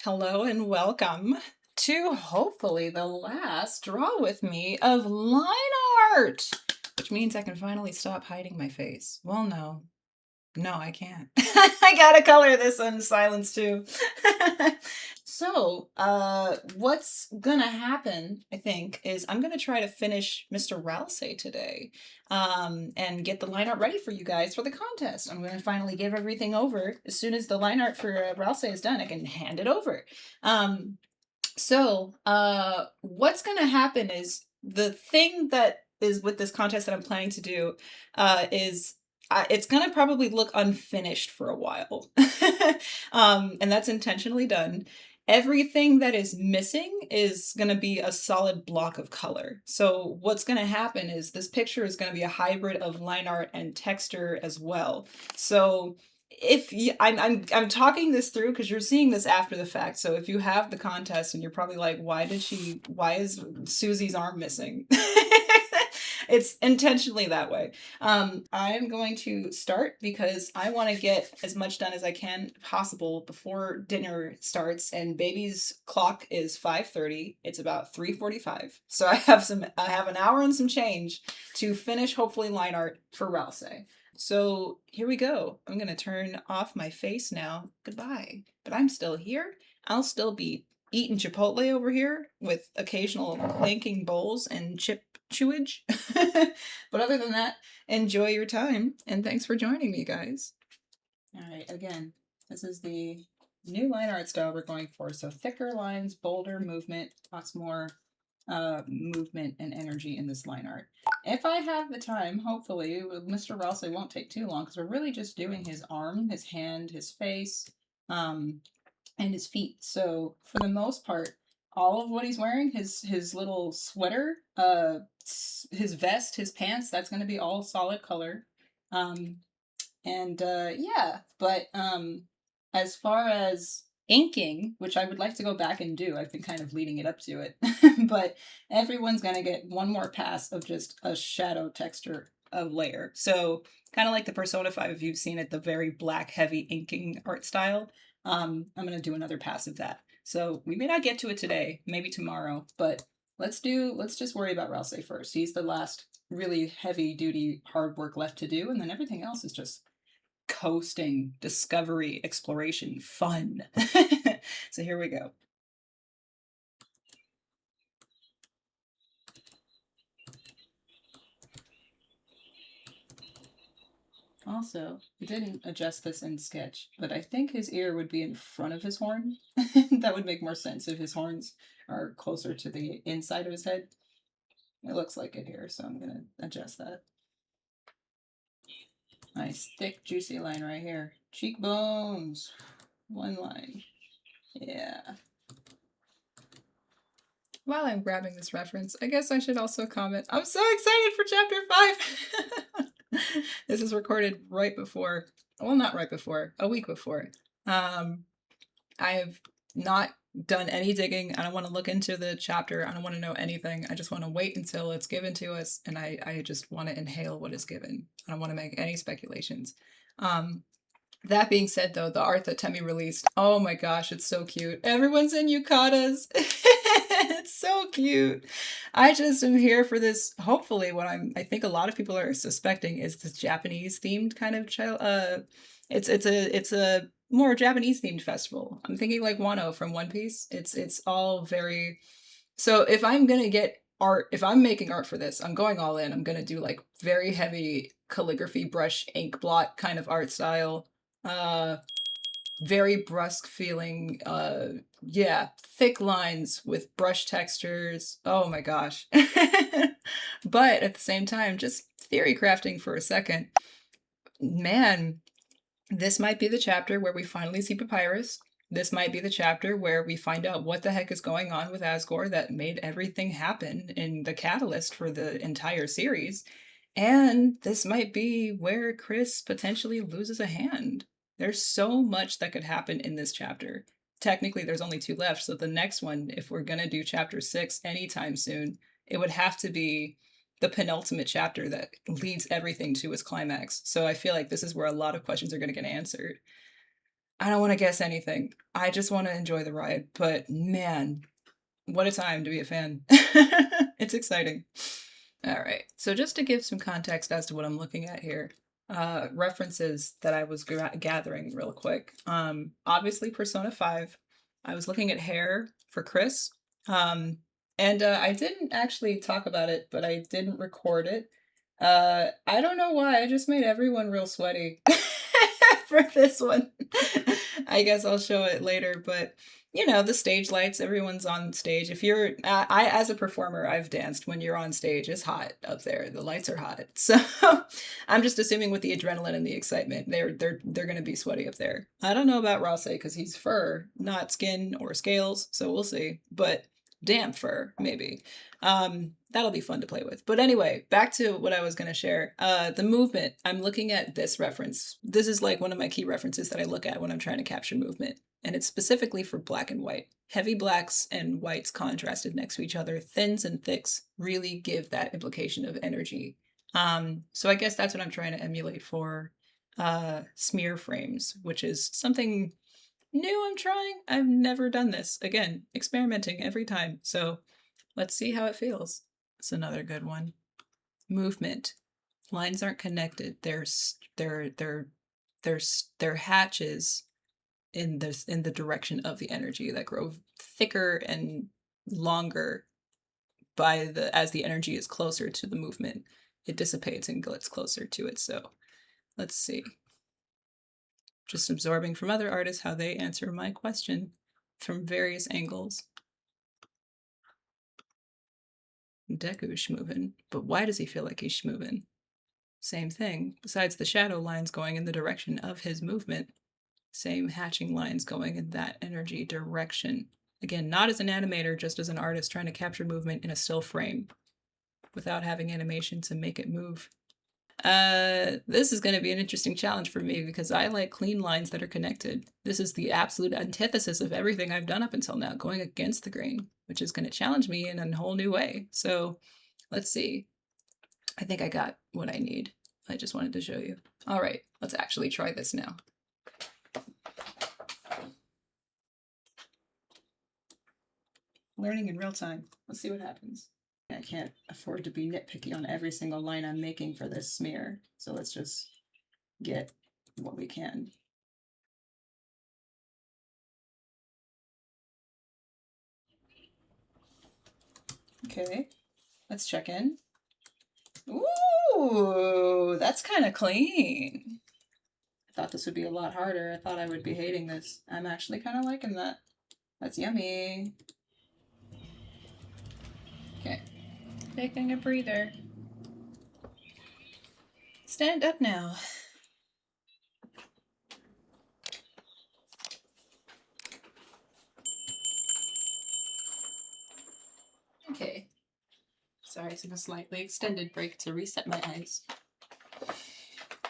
Hello and welcome to hopefully the last draw with me of line art, which means I can finally stop hiding my face. Well, no. No, I can't. I gotta color this in silence too. So, what's gonna happen, I think, is I'm gonna try to finish Mr. Ralsei today, and get the line art ready for you guys for the contest. I'm gonna finally give everything over. As soon as the line art for Ralsei is done, I can hand it over. What's gonna happen is the thing that is with this contest that I'm planning to do, is it's gonna probably look unfinished for a while. And that's intentionally done. Everything that is missing is gonna be a solid block of color. So what's gonna happen is this picture is gonna be a hybrid of line art and texture as well. So if you, I'm talking this through because you're seeing this after the fact. So if you have the contest and you're probably like, why is Susie's arm missing? It's intentionally that way. I'm going to start because I want to get as much done as I can possible before dinner starts. And baby's clock is 5:30. It's about 3:45. So I have an hour and some change to finish hopefully line art for Ralsei. So here we go. I'm going to turn off my face now. Goodbye. But I'm still here. I'll still be eating Chipotle over here with occasional clanking bowls and chip chewage. But other than that, enjoy your time and thanks for joining me, guys. All right, again, this is the new line art style we're going for. So thicker lines, bolder movement, lots more movement and energy in this line art. If I have the time, hopefully, Mr. Ralsei won't take too long because we're really just doing his arm, his hand, his face, and his feet. So for the most part, all of what he's wearing, his little sweater, his vest, his pants, that's going to be all solid color. Yeah, but as far as inking, which I would like to go back and do, I've been kind of leading it up to it, but everyone's going to get one more pass of just a shadow texture of layer. So kind of like the Persona 5, if you've seen it, the very black, heavy inking art style. I'm going to do another pass of that. So we may not get to it today, maybe tomorrow, but let's just worry about Ralsei first. He's the last really heavy duty hard work left to do, and then everything else is just coasting, discovery, exploration, fun. So here we go. Also, I didn't adjust this in Sketch, but I think his ear would be in front of his horn. That would make more sense if his horns are closer to the inside of his head. It looks like it here, so I'm going to adjust that. Nice, thick, juicy line right here. Cheekbones. One line. Yeah. While I'm grabbing this reference, I guess I should also comment. I'm so excited for Chapter 5! This is recorded right before, well, not right before, a week before. I have not done any digging. I don't want to look into the chapter. I don't want to know anything. I just want to wait until it's given to us, and I just want to inhale what is given. I don't want to make any speculations. That being said, though, the art that Temmie released, oh my gosh, it's so cute. Everyone's in yukatas. It's so cute. I just am here for this. Hopefully, what I think a lot of people are suspecting is this Japanese themed kind of it's a more Japanese themed festival. I'm thinking like Wano from One Piece. It's all very. So if I'm gonna get art, if I'm making art for this, I'm going all in. I'm gonna do like very heavy calligraphy brush ink blot kind of art style. Very brusque feeling, yeah, thick lines with brush textures. Oh my gosh. But at the same time, just theory crafting for a second. Man, this might be the chapter where we finally see Papyrus. This might be the chapter where we find out what the heck is going on with Asgore that made everything happen in the catalyst for the entire series. And this might be where Chris potentially loses a hand. There's so much that could happen in this chapter. Technically, there's only 2 left, so the next one, if we're gonna do chapter 6 anytime soon, it would have to be the penultimate chapter that leads everything to its climax. So I feel like this is where a lot of questions are gonna get answered. I don't want to guess anything. I just want to enjoy the ride. But man, what a time to be a fan. It's exciting. All right. So just to give some context as to what I'm looking at here, references that I was gathering real quick. Obviously Persona 5. I was looking at hair for Chris. Um, and I didn't actually talk about it, but I didn't record it. I don't know why. I just made everyone real sweaty for this one. I guess I'll show it later, but you know, the stage lights, everyone's on stage. If you're, I, as a performer, I've danced when you're on stage. It's hot up there. The lights are hot. So I'm just assuming with the adrenaline and the excitement, they're going to be sweaty up there. I don't know about Ralsei because he's fur, not skin or scales. So we'll see, but damp fur, maybe. That'll be fun to play with. But anyway, back to what I was going to share. The movement. I'm looking at this reference. This is like one of my key references that I look at when I'm trying to capture movement. And it's specifically for black and white. Heavy blacks and whites contrasted next to each other, thins and thicks really give that implication of energy. So I guess that's what I'm trying to emulate for smear frames, which is something new I'm trying. I've never done this. Again, experimenting every time. So let's see how it feels. It's another good one. Movement. Lines aren't connected. They're hatches in the direction of the energy that grow thicker and longer as the energy is closer to the movement. It dissipates and gets closer to it. So let's see. Just absorbing from other artists how they answer my question from various angles. Deku's schmovin', but why does he feel like he's schmovin'? Same thing. Besides the shadow lines going in the direction of his movement, same hatching lines going in that energy direction. Again, not as an animator, just as an artist trying to capture movement in a still frame without having animation to make it move. This is going to be an interesting challenge for me because I like clean lines that are connected. This is the absolute antithesis of everything I've done up until now, going against the grain, which is going to challenge me in a whole new way. So let's see. I think I got what I need. I just wanted to show you. All right, let's actually try this now. Learning in real time. Let's see what happens. I can't afford to be nitpicky on every single line I'm making for this smear. So let's just get what we can. Okay, let's check in. Ooh, that's kind of clean. I thought this would be a lot harder. I thought I would be hating this. I'm actually kind of liking that. That's yummy. Okay, taking a breather. Stand up now. Okay. Sorry, it's a slightly extended break to reset my eyes.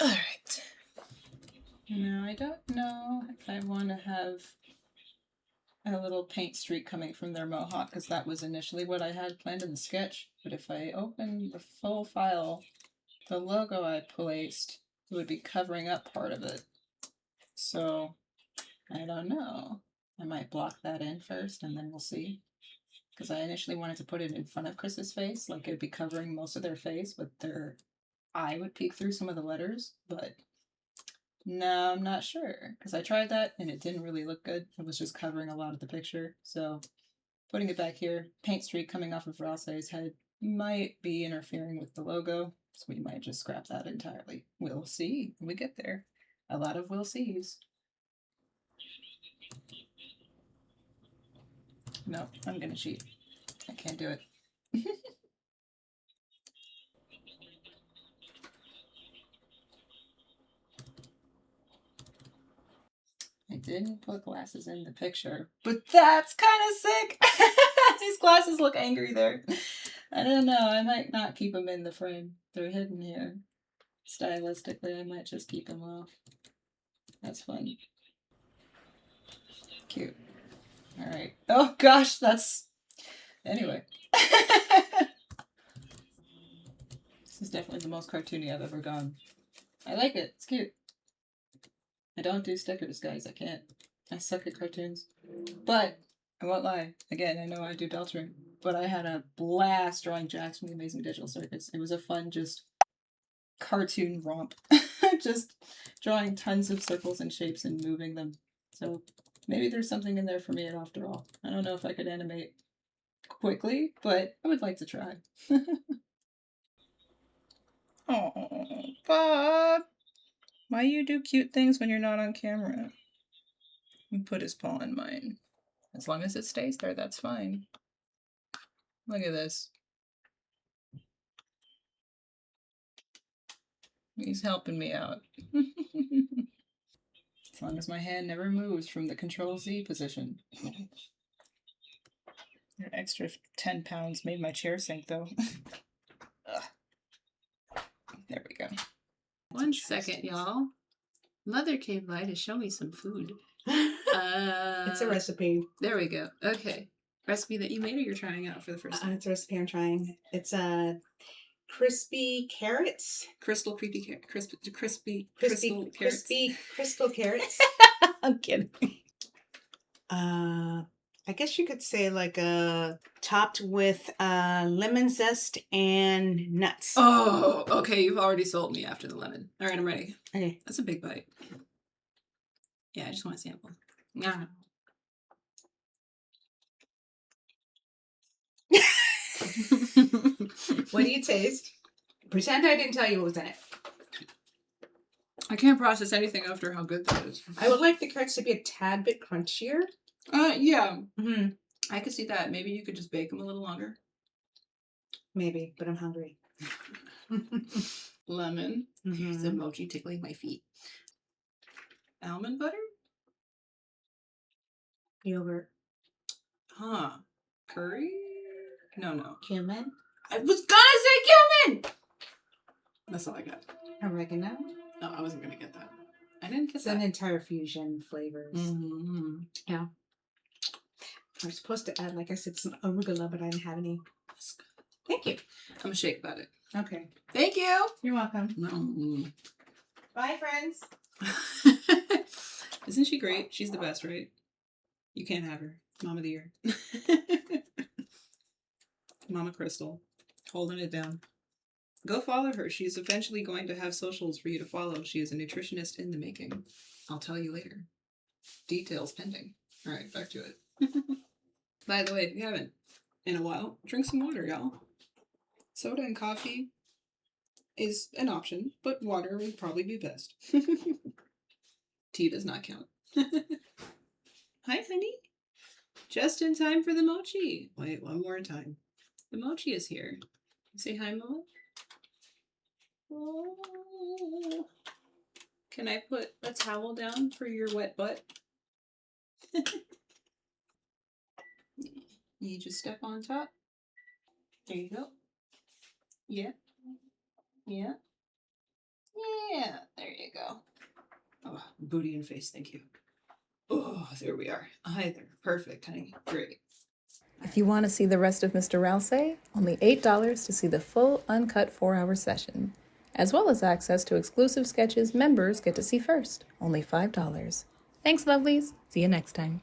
All right. Now, I don't know if I want to have a little paint streak coming from their mohawk, because that was initially what I had planned in the sketch. But if I open the full file, the logo I placed would be covering up part of it. So, I don't know. I might block that in first, and then we'll see. Because I initially wanted to put it in front of Chris's face, like it'd be covering most of their face, but their eye would peek through some of the letters, but no, I'm not sure. Because I tried that and it didn't really look good. It was just covering a lot of the picture. So putting it back here, paint streak coming off of Ralsei's head might be interfering with the logo. So we might just scrap that entirely. We'll see when we get there. A lot of we'll sees. No, I'm gonna cheat. I can't do it. I didn't put glasses in the picture, but that's kind of sick. These glasses look angry there. I don't know. I might not keep them in the frame. They're hidden here. Stylistically, I might just keep them off. That's fun. Cute. All right. Oh gosh, that's... Anyway. This is definitely the most cartoony I've ever gone. I like it. It's cute. I don't do stickers, guys. I can't. I suck at cartoons. But I won't lie. Again, I know I do Deltarune, but I had a blast drawing Jax from the Amazing Digital Circus. It was a fun, just cartoon romp. Just drawing tons of circles and shapes and moving them. So maybe there's something in there for me after all. I don't know if I could animate quickly, but I would like to try. Oh, Bob. Why you do cute things when you're not on camera? He put his paw in mine. As long as it stays there, that's fine. Look at this. He's helping me out. As long as my hand never moves from the Control-Z position. An extra 10 pounds made my chair sink, though. There we go. One second, y'all. Mother came by to show me some food. It's a recipe. There we go. Okay. Recipe that you made or you're trying out for the first time? It's a recipe I'm trying. It's crispy carrots. Crystal creepy carrot. Crispy Crystal carrots. Crispy crystal carrots. I'm kidding. I guess you could say like topped with lemon zest and nuts. Oh, okay. You've already sold me after the lemon. All right, I'm ready. Okay. That's a big bite. Yeah, I just want to sample. Yeah. What do you taste? Pretend I didn't tell you what was in it. I can't process anything after how good that is. I would like the carrots to be a tad bit crunchier. Yeah. Mm-hmm. I could see that. Maybe you could just bake them a little longer. Maybe, but I'm hungry. Lemon. Mm-hmm. There's emoji tickling my feet. Almond butter? Yogurt. Huh. Curry? No. Cumin. I was gonna say cumin! That's all I got. Oregano. No, I wasn't gonna get that. I didn't get It's that. an entire fusion flavors. Mm-hmm. Yeah. I was supposed to add, like I said, some arugula, but I didn't have any. Thank you. I'm gonna shake about it. Okay. Thank you. You're welcome. No. Bye, friends. Isn't she great? She's the best, right? You can't have her. Mom of the year. Mama Crystal. Holding it down. Go follow her. She's eventually going to have socials for you to follow. She is a nutritionist in the making. I'll tell you later. Details pending. All right, back to it. By the way, if you haven't in a while, drink some water, y'all. Soda and coffee is an option, but water would probably be best. Tea does not count. Hi, honey. Just in time for the mochi. Wait, one more time. The mochi is here. Say hi, Mama. Oh. Can I put a towel down for your wet butt? You just step on top. There you go. Yeah. Yeah. Yeah. There you go. Oh, booty and face, thank you. Oh, there we are. Hi there. Perfect, honey. Great. If you want to see the rest of Mr. Ralsei, only $8 to see the full uncut 4-hour session, as well as access to exclusive sketches members get to see first, only $5. Thanks, lovelies. See you next time.